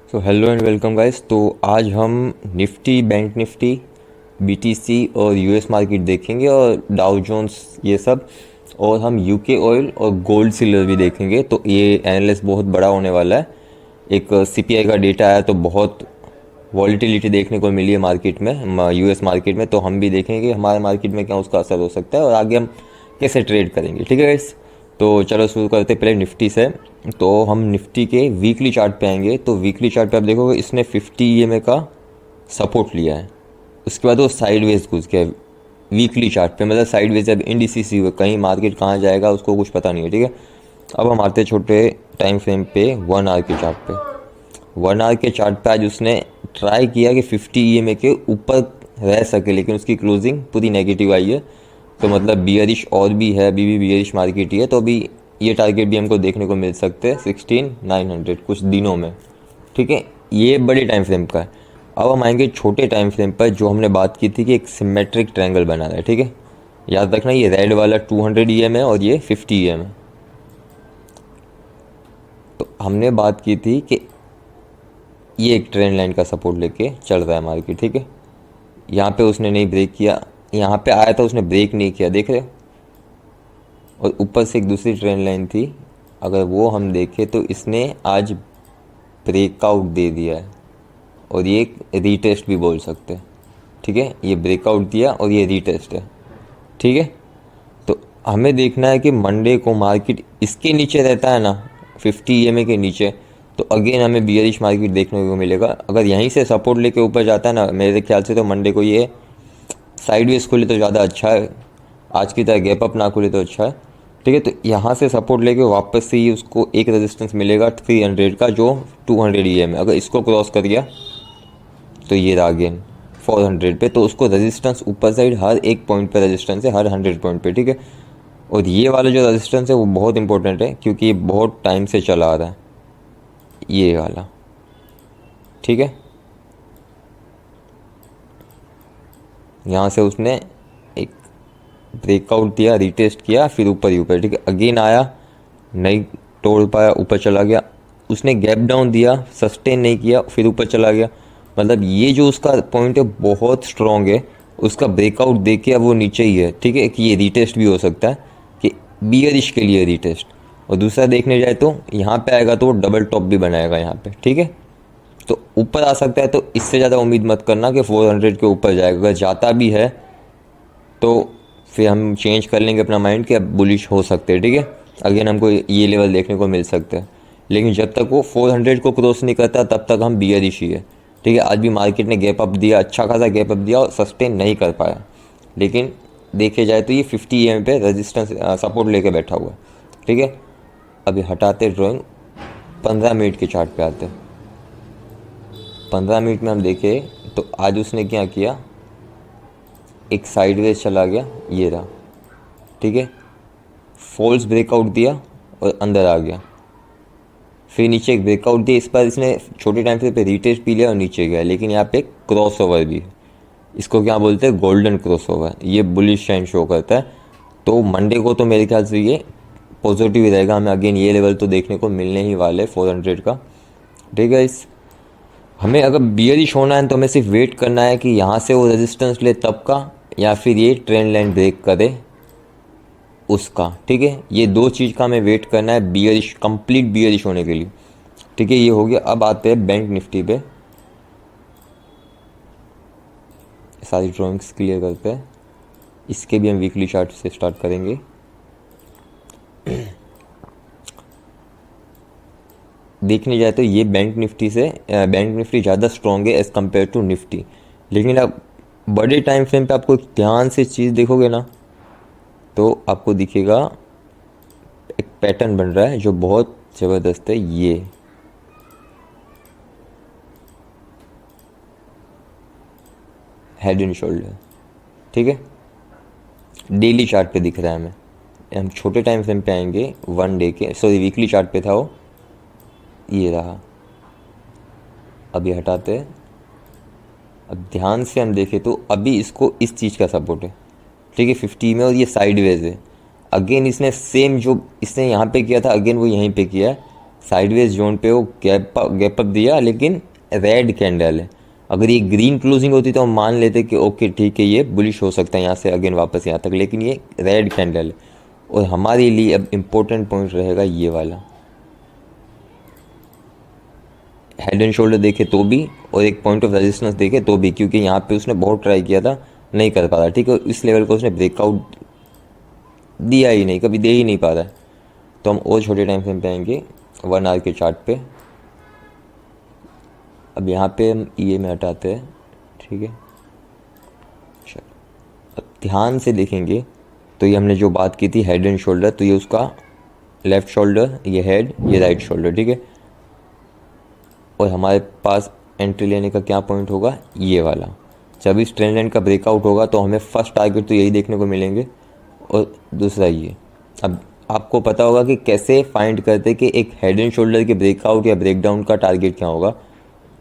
So hello and welcome guys. तो आज हम निफ्टी, बैंक निफ्टी, बीटीसी और यूएस मार्केट देखेंगे और डाउ जोन्स ये सब। और हम यूके ऑयल और गोल्ड सिल्वर भी देखेंगे। तो ये एनालिस्ट बहुत बड़ा होने वाला है। एक सीपीआई का डेटा आया तो बहुत वॉलीटिलिटी देखने को मिली है मार्केट में, यूएस मार्केट में। तो हम भी देखेंगे हमारे मार्केट में क्या उसका असर हो सकता है और आगे हम कैसे ट्रेड करेंगे। ठीक है गाइस, तो चलो शुरू करते पहले निफ्टी से। तो हम निफ्टी के वीकली चार्ट पे आएंगे। तो वीकली चार्ट पे आप देखोगे इसने 50 ईएमए का सपोर्ट लिया है। उसके बाद वो साइडवेज घुस गया वीकली चार्ट पे, मतलब साइडवेज अब इंडिसीसी हुए, कहीं मार्केट कहाँ जाएगा उसको कुछ पता नहीं है। ठीक है, अब हम आते छोटे टाइम फ्रेम पे 1 आवर के चार्ट पे। 1 आवर के चार्ट पे आज उसने ट्राई किया कि 50 ईएमए के ऊपर रह सके, लेकिन उसकी क्लोजिंग पूरी नेगेटिव आई है। तो मतलब बियरिश और भी है, अभी भी बियरिश मार्केट ही है। तो अभी ये टारगेट भी हमको देखने को मिल सकते हैं 16,900 कुछ दिनों में। ठीक है, ये बड़े टाइम फ्रेम का है। अब हम आएंगे छोटे टाइम फ्रेम पर, जो हमने बात की थी कि एक सिमेट्रिक ट्रायंगल बना रहा है। ठीक है, याद रखना ये रेड वाला 200 ईएम है और ये 50 ईएम है। तो हमने बात की थी कि ये एक ट्रेंड लाइन का सपोर्ट लेके चल रहा है मार्केट। ठीक है, यहाँ पे उसने नहीं ब्रेक किया, यहाँ पे आया था उसने ब्रेक नहीं किया, देख रहे हो। और ऊपर से एक दूसरी ट्रेंड लाइन थी, अगर वो हम देखें तो इसने आज ब्रेकआउट दे दिया है और ये एक रीटेस्ट भी बोल सकते हैं। ठीक है, ये ब्रेकआउट दिया और ये रीटेस्ट है। ठीक है, तो हमें देखना है कि मंडे को मार्केट इसके नीचे रहता है ना, 50 ईएमए के नीचे, तो अगेन हमें बियरिश मार्केट देखने को मिलेगा। अगर यहीं से सपोर्ट लेके ऊपर जाता है ना, मेरे ख्याल से तो मंडे को ये साइडवेज खुले तो ज़्यादा अच्छा है, आज की तरह गैप अप ना खुले तो अच्छा है। ठीक है, तो यहाँ से सपोर्ट लेके वापस से ही उसको एक रेजिस्टेंस मिलेगा 300 का, जो 200 ईएम है। अगर इसको क्रॉस कर गया तो ये रहा अगेन 400 पे। तो उसको रेजिस्टेंस ऊपर साइड हर एक पॉइंट पे रेजिस्टेंस है, हर 100 पॉइंट पे। ठीक है, और ये वाला जो रेजिस्टेंस है वो बहुत इंपॉर्टेंट है, क्योंकि ये बहुत टाइम से चला आ रहा है ये वाला। ठीक है, यहाँ से उसने एक ब्रेकआउट दिया, रिटेस्ट किया, फिर ऊपर ही ऊपर। ठीक है, अगेन आया, नहीं तोड़ पाया, ऊपर चला गया। उसने गैप डाउन दिया, सस्टेन नहीं किया, फिर ऊपर चला गया। मतलब ये जो उसका पॉइंट है बहुत स्ट्रॉन्ग है। उसका ब्रेकआउट देख के अब वो नीचे ही है। ठीक है, कि ये रीटेस्ट भी हो सकता है, कि बियरिश के लिए रीटेस्ट। और दूसरा देखने जाए तो यहाँ पे आएगा तो वो डबल टॉप भी बनाएगा यहाँ पे। ठीक है, तो ऊपर आ सकता है। तो इससे ज़्यादा उम्मीद मत करना कि 400 के ऊपर जाएगा। अगर जाता भी है तो फिर हम चेंज कर लेंगे अपना माइंड कि अब बुलिश हो सकते हैं। ठीक है, अगेन हमको ये लेवल देखने को मिल सकता है, लेकिन जब तक वो 400 को क्रॉस नहीं करता तब तक हम बियरिश ही है। ठीक है, आज भी मार्केट ने गैप अप दिया, अच्छा खासा गैप अप दिया और सस्टेन नहीं कर पाया। लेकिन देखे जाए तो ये 50 ईएम पे रेजिस्टेंस सपोर्ट लेके बैठा हुआ है। ठीक है, अभी हटाते ड्राइंग, 15 मिनट के चार्ट पे आते हैं। 15 मिनट में हम देखें तो आज उसने क्या किया, एक साइडवेज चला गया, ये रहा। ठीक है, फॉल्स ब्रेकआउट दिया और अंदर आ गया, फिर नीचे एक ब्रेकआउट दिया। इस पर इसने छोटे टाइम से पे रीटेस्ट पी लिया और नीचे गया, लेकिन यहाँ पे क्रॉस ओवर भी है। इसको क्या बोलते हैं, गोल्डन क्रॉस ओवर। ये बुलिश साइन शो करता है। तो मंडे को तो मेरे ख्याल से ये पॉजिटिव ही रहेगा। हमें अगेन ये लेवल तो देखने को मिलने ही वाले 400 का। ठीक है, इस हमें अगर बियरिश होना है तो हमें सिर्फ वेट करना है कि यहाँ से वो रेजिस्टेंस ले तब का, या फिर ये ट्रेंड लाइन ब्रेक करे उसका। ठीक है, ये दो चीज़ का हमें वेट करना है बियरिश, कंप्लीट बियरिश होने के लिए। ठीक है, ये हो गया। अब आते हैं बैंक निफ्टी पे, सारी ड्राइंग्स क्लियर करते हैं। इसके भी हम वीकली चार्ट से स्टार्ट करेंगे। देखने जाए तो ये बैंक निफ्टी से बैंक निफ्टी ज़्यादा स्ट्रॉन्ग है एज़ कम्पेयर टू निफ्टी। लेकिन आप बड़े टाइम फ्रेम पे आपको ध्यान से चीज़ देखोगे ना, तो आपको दिखेगा एक पैटर्न बन रहा है जो बहुत ज़बरदस्त है। ये हेड एंड शोल्डर। ठीक है, डेली चार्ट पे दिख रहा है हमें। हम छोटे टाइम फ्रेम पे आएंगे, 1 डे के, सॉरी वीकली चार्ट पे था वो, ये रहा। अभी हटाते हैं। अब ध्यान से हम देखें तो अभी इसको इस चीज़ का सपोर्ट है। ठीक है, 50 में, और ये साइडवेज है। अगेन इसने सेम जो इसने यहाँ पे किया था, अगेन वो यहीं पे किया है। साइडवेज जोन पे वो गैप अप दिया, लेकिन रेड कैंडल है। अगर ये ग्रीन क्लोजिंग होती तो हम मान लेते कि ओके ठीक है ये बुलिश हो सकता है यहाँ से अगेन वापस यहाँ तक, लेकिन ये रेड कैंडल है। और हमारे लिए अब इम्पोर्टेंट पॉइंट रहेगा ये वाला, हेड एंड शोल्डर देखे तो भी और एक पॉइंट ऑफ रेजिस्टेंस देखे तो भी, क्योंकि यहाँ पे उसने बहुत ट्राई किया था, नहीं कर पा रहा। ठीक है, इस लेवल को उसने ब्रेकआउट दिया ही नहीं, कभी दे ही नहीं पा रहा है। तो हम और छोटे टाइम फ्रेम पे आएंगे 1 आवर के चार्ट पे। अब यहाँ पे हम ये में हटाते हैं। ठीक है, चलो अब ध्यान से देखेंगे तो ये हमने जो बात की थी हेड एंड शोल्डर, तो ये उसका लेफ्ट शोल्डर, ये हेड, ये राइट शोल्डर। ठीक है, और हमारे पास एंट्री लेने का क्या पॉइंट होगा, ये वाला। जब इस ट्रेंड लाइन का ब्रेकआउट होगा तो हमें फर्स्ट टारगेट तो यही देखने को मिलेंगे, और दूसरा ये। अब आपको पता होगा कि कैसे फाइंड करते कि एक हेड एंड शोल्डर के ब्रेकआउट या ब्रेकडाउन का टारगेट क्या होगा।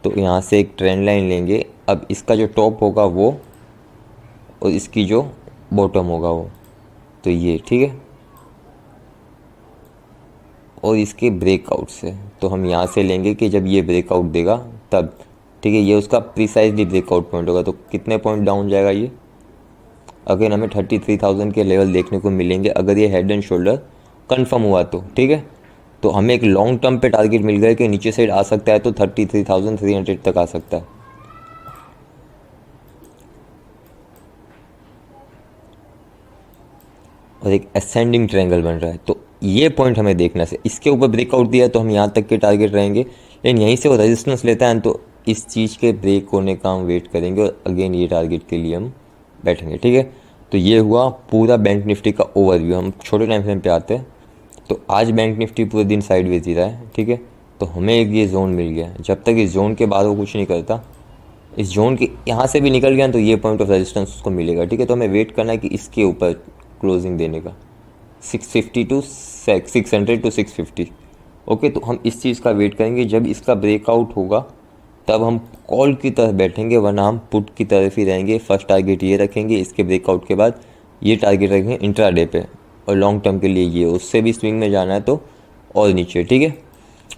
तो यहाँ से एक ट्रेंड लाइन लेंगे। अब इसका जो टॉप होगा वो, और इसकी जो बॉटम होगा वो, तो ये ठीक है। और इसके ब्रेकआउट से तो हम यहाँ से लेंगे कि जब ये ब्रेकआउट देगा तब, ठीक है, ये उसका प्रिसाइजली ब्रेकआउट पॉइंट होगा। तो कितने पॉइंट डाउन जाएगा ये, अगर हमें 33,000 के लेवल देखने को मिलेंगे अगर ये हेड एंड शोल्डर कंफर्म हुआ तो। ठीक है, तो हमें एक लॉन्ग टर्म पे टारगेट मिल गया कि नीचे साइड आ सकता है तो 33,300 तक आ सकता है। और एक असेंडिंग ट्रायंगल बन रहा है, तो ये पॉइंट हमें देखना से। इसके ऊपर ब्रेकआउट दिया तो हम यहाँ तक के टारगेट रहेंगे, लेकिन यहीं से वो रेजिस्टेंस लेता है तो इस चीज़ के ब्रेक होने का हम वेट करेंगे और अगेन ये टारगेट के लिए हम बैठेंगे। ठीक है, तो ये हुआ पूरा बैंक निफ्टी का ओवरव्यू। हम छोटे टाइम फ्रेम पे आते हैं। तो आज बैंक निफ्टी पूरे दिन साइडवेज ही रहा है। ठीक है, तो हमें एक ये जोन मिल गया। जब तक इस जोन के बाद वो कुछ नहीं करता, इस जोन के यहाँ से भी निकल गया तो ये पॉइंट ऑफ रेजिस्टेंस उसको मिलेगा। ठीक है, तो हमें वेट करना है कि इसके ऊपर क्लोजिंग देने का 600 टू 650। ओके, तो हम इस चीज़ का वेट करेंगे। जब इसका ब्रेकआउट होगा तब हम कॉल की तरफ बैठेंगे, वरना हम पुट की तरफ ही रहेंगे। फर्स्ट टारगेट ये रखेंगे, इसके ब्रेकआउट के बाद ये टारगेट रखेंगे इंट्राडे पे, और लॉन्ग टर्म के लिए ये, उससे भी स्विंग में जाना है तो और नीचे। ठीक है,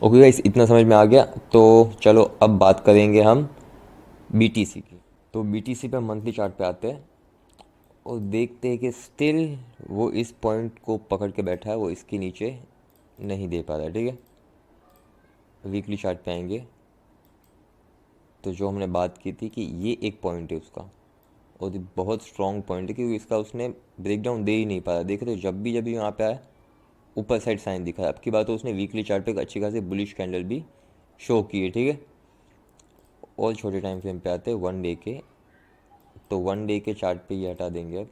ओके गाइस, इतना समझ में आ गया। तो चलो अब बात करेंगे हम BTC की। तो BTC पे मंथली चार्ट पे आते हैं और देखते हैं कि स्टिल वो इस पॉइंट को पकड़ के बैठा है, वो इसके नीचे नहीं दे पा रहा है। ठीक है, वीकली चार्ट पे आएंगे तो जो हमने बात की थी कि ये एक पॉइंट है उसका, और ये बहुत स्ट्रॉन्ग पॉइंट है क्योंकि इसका उसने ब्रेकडाउन दे ही नहीं पाया। देखे तो जब भी यहाँ पे आया ऊपर साइड साइन दिखा है। अब की बात तो उसने वीकली चार्ट पे एक अच्छी खासी बुलिश कैंडल भी शो की है। ठीक है, और छोटे टाइम फ्रेम पे आते हैं 1 डे के। तो 1 डे के चार्ट पे ये हटा देंगे अब,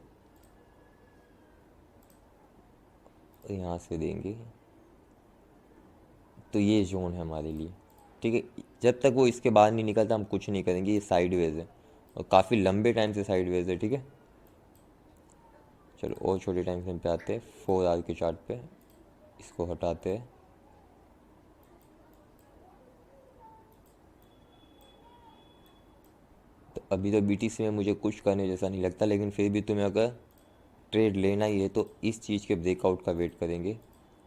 यहाँ से देंगे तो ये जोन है हमारे लिए। ठीक है, जब तक वो इसके बाहर नहीं निकलता हम कुछ नहीं करेंगे। ये साइडवेज है और काफ़ी लंबे टाइम से साइडवेज है। ठीक है, चलो और छोटे टाइम फ्रेम पे आते हैं 4 आवर के चार्ट पे। इसको हटाते हैं। तो अभी तो BTC में मुझे कुछ करने जैसा नहीं लगता, लेकिन फिर भी तुम्हें अगर ट्रेड लेना ही है तो इस चीज़ के ब्रेकआउट का वेट करेंगे।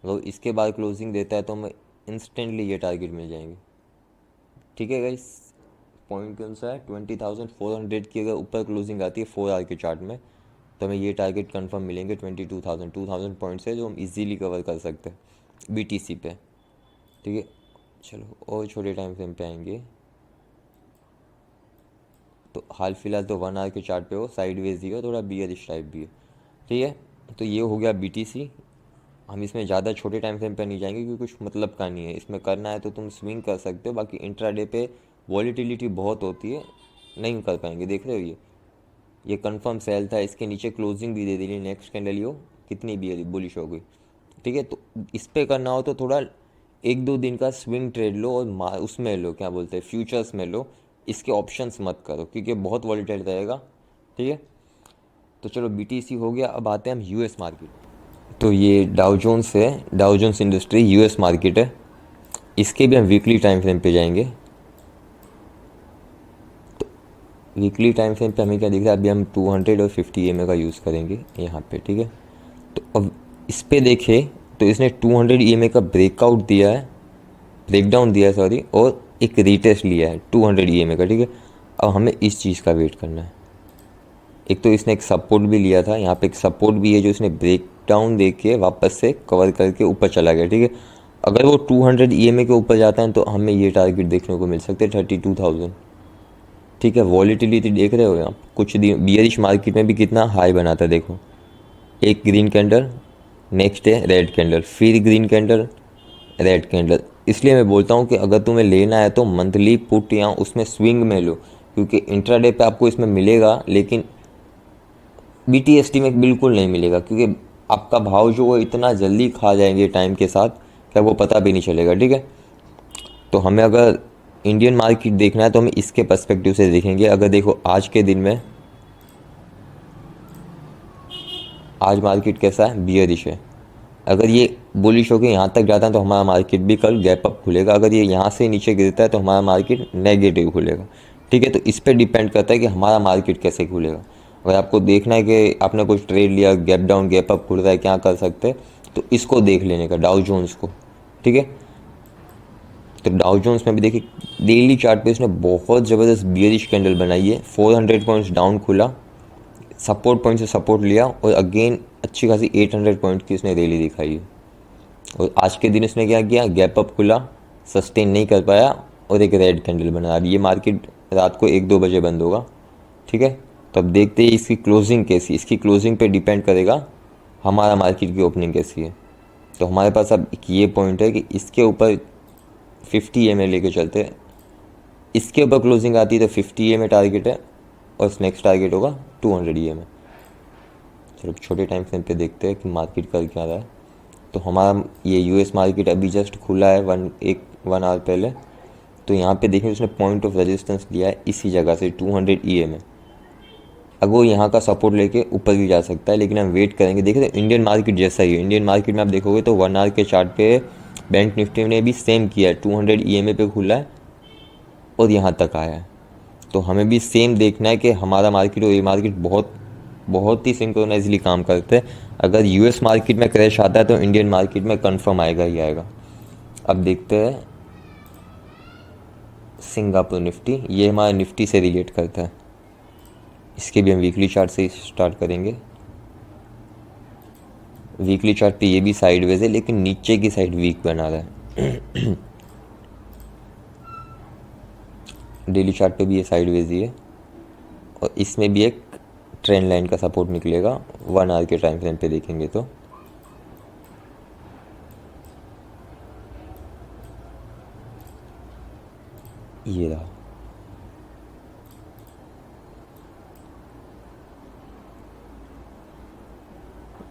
अगर इसके बाद क्लोजिंग देता है तो हमें इंस्टेंटली ये टारगेट मिल जाएंगे। ठीक है गाइस, पॉइंट कौन सा है, 20,400 की अगर ऊपर क्लोजिंग आती है 4 आवर के चार्ट में तो हमें ये टारगेट कंफर्म मिलेंगे 22,000 पॉइंट्स है जो हम इजीली कवर कर सकते हैं BTC पे। ठीक है, चलो और छोटे टाइम फ्रेम पे आएंगे। तो हाल फिलहाल तो 1 आवर के चार्ट पे हो साइडवेज ही हो, थोड़ा बियरिश टाइप भी है। ठीक है, तो ये हो गया BTC। हम इसमें ज़्यादा छोटे टाइम फ्रेम पे नहीं जाएंगे क्योंकि कुछ मतलब का नहीं है। इसमें करना है तो तुम स्विंग कर सकते हो, बाकी इंट्राडे पे वॉलीटिलिटी बहुत होती है, नहीं कर पाएंगे। देख रहे हो ये कंफर्म सेल था, इसके नीचे क्लोजिंग भी दे दी, नेक्स्ट कैंडल हो कितनी भी बुलिश हो गई। ठीक है, तो इस पे करना हो तो थोड़ा 1-2 दिन का स्विंग ट्रेड लो और उसमें लो, क्या बोलते हैं, फ्यूचर्स में लो। इसके ऑप्शंस मत करो क्योंकि बहुत वॉलीटाइल रहेगा। ठीक है, तो चलो BTC हो गया। अब आते हैं हम US मार्केट। तो ये डाउ जोन्स है, Dow Jones industry US market है। इसके भी हम वीकली टाइम फ्रेम पे जाएंगे। तो वीकली टाइम फ्रेम पे हमें क्या दिख रहा है, अभी हम 200 और 50 EMA का यूज़ करेंगे यहाँ पे। ठीक है, तो अब इस पे देखें तो इसने 200 EMA का ब्रेकआउट दिया है ब्रेकडाउन दिया है सॉरी, और एक रीटेस्ट लिया है 200 ईएमए का, ठीक है। अब हमें इस चीज़ का वेट करना है। एक तो इसने एक सपोर्ट भी लिया था, यहाँ पे एक सपोर्ट भी है जो इसने ब्रेक डाउन दे के वापस से कवर करके ऊपर चला गया, ठीक है। अगर वो 200 ईएमए के ऊपर जाता है तो हमें ये टारगेट देखने को मिल सकते हैं 32,000, ठीक है। वॉलीटिलिटी देख रहे हो आप, कुछ दिन बियरिश मार्केट में भी कितना हाई बनाता है, देखो एक ग्रीन कैंडल, नेक्स्ट है रेड कैंडल, फिर ग्रीन कैंडल, रेड कैंडल। इसलिए मैं बोलता हूँ कि अगर तुम्हें लेना है तो मंथली पुट या उसमें स्विंग में लो, क्योंकि इंट्राडे पे आपको इसमें मिलेगा, लेकिन बीटीएसटी में बिल्कुल नहीं मिलेगा, क्योंकि आपका भाव जो वो इतना जल्दी खा जाएंगे टाइम के साथ कि आपको पता भी नहीं चलेगा, ठीक है। तो हमें अगर इंडियन मार्केट देखना है तो हम इसके पर्सपेक्टिव से देखेंगे। अगर देखो आज के दिन में, आज मार्केट कैसा है, बियरिश है। अगर ये बुलिश होकर यहाँ तक जाता है तो हमारा मार्केट भी कल गैप अप खुलेगा। अगर ये यहाँ से नीचे गिरता है तो हमारा मार्केट नेगेटिव खुलेगा, ठीक है। तो इस पर डिपेंड करता है कि हमारा मार्केट कैसे खुलेगा। अगर आपको देखना है कि आपने कुछ ट्रेड लिया, गैप डाउन गैप अप खुल रहा है, क्या कर सकते हैं, तो इसको देख लेने का, डाउ जोन्स को, ठीक है। तो डाउ जोन्स में भी देखिए डेली चार्ट पे इसने बहुत ज़बरदस्त बियरिश कैंडल बनाई है। 400 पॉइंट्स डाउन खुला, सपोर्ट पॉइंट से सपोर्ट लिया, और अगेन अच्छी खासी 800 पॉइंट की इसने रैली दिखाई है। और आज के दिन इसने क्या किया, गैप अप खुला, सस्टेन नहीं कर पाया, और एक रेड कैंडल बना। अब ये मार्केट रात को 1-2 बजे बंद होगा, ठीक है। तो अब देखते हैं इसकी क्लोजिंग कैसी, इसकी क्लोजिंग पे डिपेंड करेगा हमारा मार्केट की ओपनिंग कैसी है। तो हमारे पास अब एक ये पॉइंट है कि इसके ऊपर 50 EMA लेके चलते हैं। इसके ऊपर क्लोजिंग आती है तो 50 EMA टारगेट है, और नेक्स्ट टारगेट होगा 200 EMA। चलो छोटे टाइम फ्रेम पे देखते हैं कि मार्केट कर क्या रहा है। तो हमारा ये यूएस मार्केट अभी जस्ट खुला है 1 आवर पहले। तो यहाँ पे देखें उसने पॉइंट ऑफ रेजिस्टेंस लिया है इसी जगह से 200 EMA। अगर वो यहाँ का सपोर्ट लेके ऊपर भी जा सकता है, लेकिन हम वेट करेंगे। देखिए तो इंडियन मार्केट जैसा ही है, इंडियन मार्केट में आप देखोगे तो 1 आवर के चार्ट पे बैंक निफ्टी ने भी सेम किया है, 200 EMA पे खुला है और यहाँ तक आया है। तो हमें भी सेम देखना है कि हमारा मार्केट और ये मार्केट बहुत बहुत ही सिंक्रोनाइजली काम करते हैं। अगर यूएस मार्केट में क्रैश आता है तो इंडियन मार्केट में कंफर्म आएगा ही आएगा। अब देखते हैं सिंगापुर निफ्टी, ये हमारा निफ्टी से रिलेट करता है। इसके भी हम वीकली चार्ट से स्टार्ट करेंगे। वीकली चार्ट पे ये भी साइडवेज है, लेकिन नीचे की साइड वीक बना रहा है। डेली चार्ट पे भी ये साइडवेज ही है, और इसमें भी एक ट्रेंड लाइन का सपोर्ट निकलेगा 1 आवर के टाइम फ्रेम पे देखेंगे तो। ये रहा,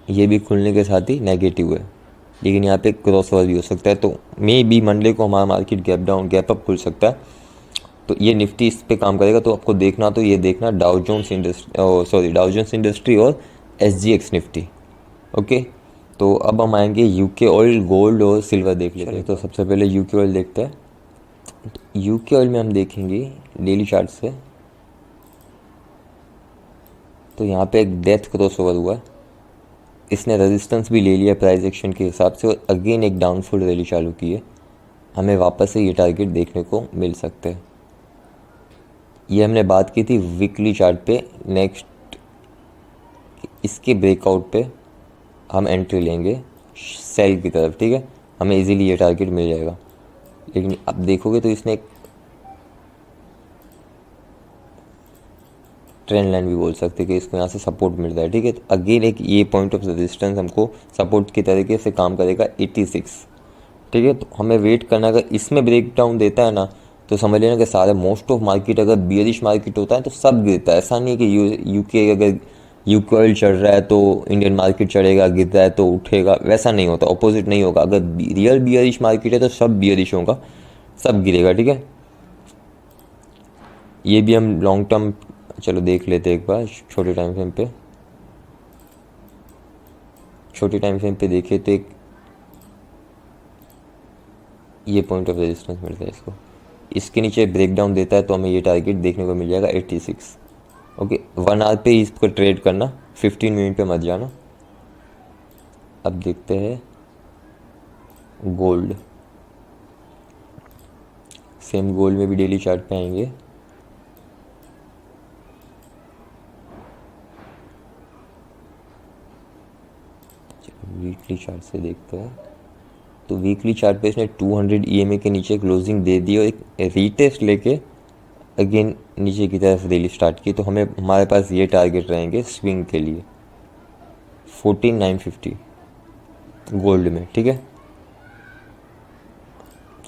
ये भी खुलने के साथ ही नेगेटिव है, लेकिन यहाँ पे क्रॉस ओवर भी हो सकता है। तो मे बी मंडे को हमारा market gap down gap up खुल सकता है। तो ये निफ्टी इस पे काम करेगा। तो आपको देखना, तो ये देखना डाउ जोन्स इंडस्ट्री और SGX निफ्टी, ओके। तो अब हम आएंगे यूके ऑयल, गोल्ड और सिल्वर देख लेते हैं। तो सबसे पहले यूके ऑयल देखते हैं। तो यूके ऑयल में हम देखेंगे डेली चार्ट से, तो यहाँ पे एक डेथ क्रॉस ओवर हुआ है, इसने रेजिस्टेंस भी ले लिया प्राइस एक्शन के हिसाब से, और अगेन एक डाउनफॉल रैली चालू की है। हमें वापस से ये टारगेट देखने को मिल सकते हैं। ये हमने बात की थी वीकली चार्ट पे। नेक्स्ट इसके ब्रेकआउट पे हम एंट्री लेंगे सेल की तरफ, ठीक है। हमें इजीली ये टारगेट मिल जाएगा। लेकिन अब देखोगे तो इसने एक ट्रेंड लाइन भी बोल सकते हैं कि इसको यहाँ से सपोर्ट मिल रहा है, ठीक है। तो अगेन एक ये पॉइंट ऑफ रेजिस्टेंस हमको सपोर्ट की तरीके से काम करेगा 86, ठीक है। तो हमें वेट करना, अगर इसमें ब्रेक डाउन देता है ना तो समझ लेना कि सारे मोस्ट ऑफ मार्केट, अगर बियरिश मार्केट होता है तो सब गिरता है। ऐसा नहीं है कि यूके अगर यूके ऑयल चढ़ रहा है तो इंडियन मार्केट चढ़ेगा, गिर रहा है तो उठेगा, वैसा नहीं होता, ऑपोजिट नहीं होगा। अगर रियल बियरिश मार्केट है तो सब बियरिश होगा, सब गिरेगा, ठीक है। ये भी हम लॉन्ग टर्म चलो देख लेते एक बार छोटे टाइम फ्रेम पे। छोटे टाइम फ्रेम पे देखिए तो एक ये पॉइंट ऑफ रेजिस्टेंस मिलता है इसको, इसके नीचे ब्रेकडाउन देता है तो हमें ये टारगेट देखने को मिल जाएगा 86, ओके। 1 आवर पे इसको ट्रेड करना, 15 मिनट पे मत जाना। अब देखते हैं गोल्ड। सेम गोल्ड में भी डेली चार्ट पे आएंगे। वीकली चार्ट से देखते हैं। तो वीकली चार्ट पे इसने 200 EMA के नीचे क्लोजिंग दे दी और एक रीटेस्ट लेके अगेन नीचे की तरफ रैली स्टार्ट की। तो हमारे पास ये टारगेट रहेंगे स्विंग के लिए 14,950 गोल्ड में, ठीक है।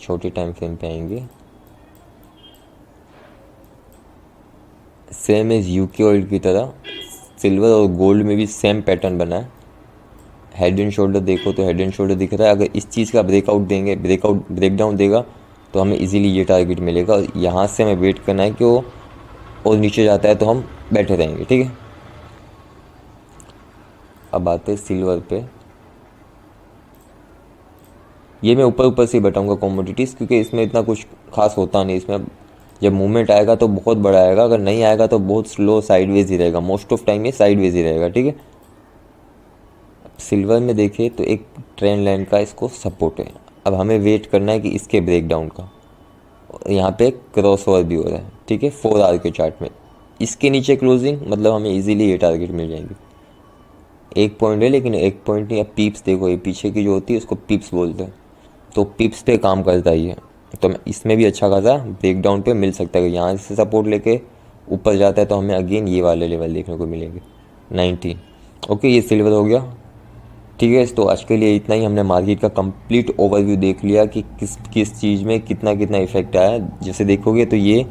छोटे टाइम फ्रेम पे आएंगे। सेम एज यूके ऑयल की तरह सिल्वर और गोल्ड में भी सेम पैटर्न बना है। हेड एंड शोल्डर देखो तो हेड एंड शोल्डर दिख रहा है। अगर इस चीज़ का ब्रेकडाउन देगा तो हमें इजीली ये टारगेट मिलेगा और यहाँ से हमें वेट करना है कि वो और नीचे जाता है तो हम बैठे रहेंगे, ठीक है। अब आते हैं सिल्वर पे। ये मैं ऊपर ऊपर से ही बताऊंगा कमोडिटीज़, क्योंकि इसमें इतना कुछ खास होता नहीं। इसमें जब मूवमेंट आएगा तो बहुत बड़ा आएगा, अगर नहीं आएगा तो बहुत स्लो साइडवेज ही रहेगा। मोस्ट ऑफ टाइम ये साइडवेज ही रहेगा, ठीक है। सिल्वर में देखिए तो एक ट्रेंड लाइन का इसको सपोर्ट है। अब हमें वेट करना है कि इसके ब्रेकडाउन का। यहाँ पे क्रॉस ओवर भी हो रहा है, ठीक है, 4 आवर के चार्ट में। इसके नीचे क्लोजिंग मतलब हमें इजीली ये टारगेट मिल जाएंगे। एक पॉइंट है, लेकिन एक पॉइंट नहीं। अब पीप्स देखो, ये पीछे की जो होती है उसको पिप्स बोलते हैं। तो पिप्स पे काम करता ही है। तो इसमें भी अच्छा खासा ब्रेकडाउन पे मिल सकता है। यहाँ से सपोर्ट लेके ऊपर जाता है तो हमें अगेन ये वाले लेवल देखने को मिलेंगे 19। ओके, ये सिल्वर हो गया, ठीक है। तो आज के लिए इतना ही। हमने मार्केट का कंप्लीट ओवरव्यू देख लिया कि किस किस चीज़ में कितना कितना इफेक्ट आया। जैसे देखोगे तो ये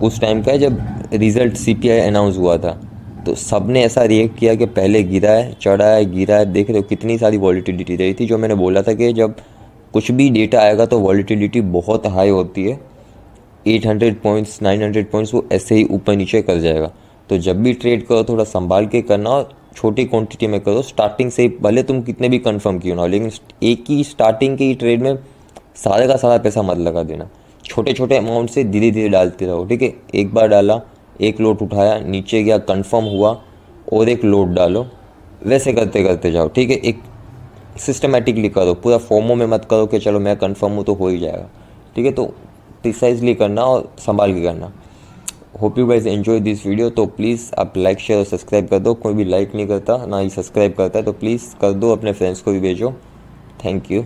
उस टाइम का है जब रिज़ल्ट CPI अनाउंस हुआ था। तो सब ने ऐसा रिएक्ट किया कि पहले गिरा है, चढ़ा है, गिरा है। देख रहे हो कितनी सारी वॉलिटिलिटी रही थी। जो मैंने बोला था कि जब कुछ भी डेटा आएगा तो वॉलिटिलिटी बहुत हाई होती है। 800 पॉइंट्स 900 पॉइंट्स वो ऐसे ही ऊपर नीचे कर जाएगा। तो जब भी ट्रेड करो थोड़ा संभाल के करना और छोटी क्वांटिटी में करो। स्टार्टिंग से भले तुम कितने भी कंफर्म क्यों ना हो, लेकिन एक ही स्टार्टिंग के ही ट्रेड में सारे का सारा पैसा मत लगा देना। छोटे छोटे अमाउंट से धीरे धीरे डालते रहो, ठीक है। एक बार डाला, एक लोट उठाया, नीचे गया, कंफर्म हुआ, और एक लोट डालो। वैसे करते करते जाओ, ठीक है। एक सिस्टमेटिकली करो, पूरा फोमो में मत करो कि चलो मैं कंफर्म हूँ तो हो ही जाएगा, ठीक है। तो प्रिसाइजली करना और संभाल के करना। Hope you guys enjoy this video. तो प्लीज़ आप लाइक शेयर और सब्सक्राइब कर दो। कोई भी लाइक नहीं करता ना ही सब्सक्राइब करता है, तो प्लीज़ कर दो, अपने फ्रेंड्स को भी भेजो। Thank you.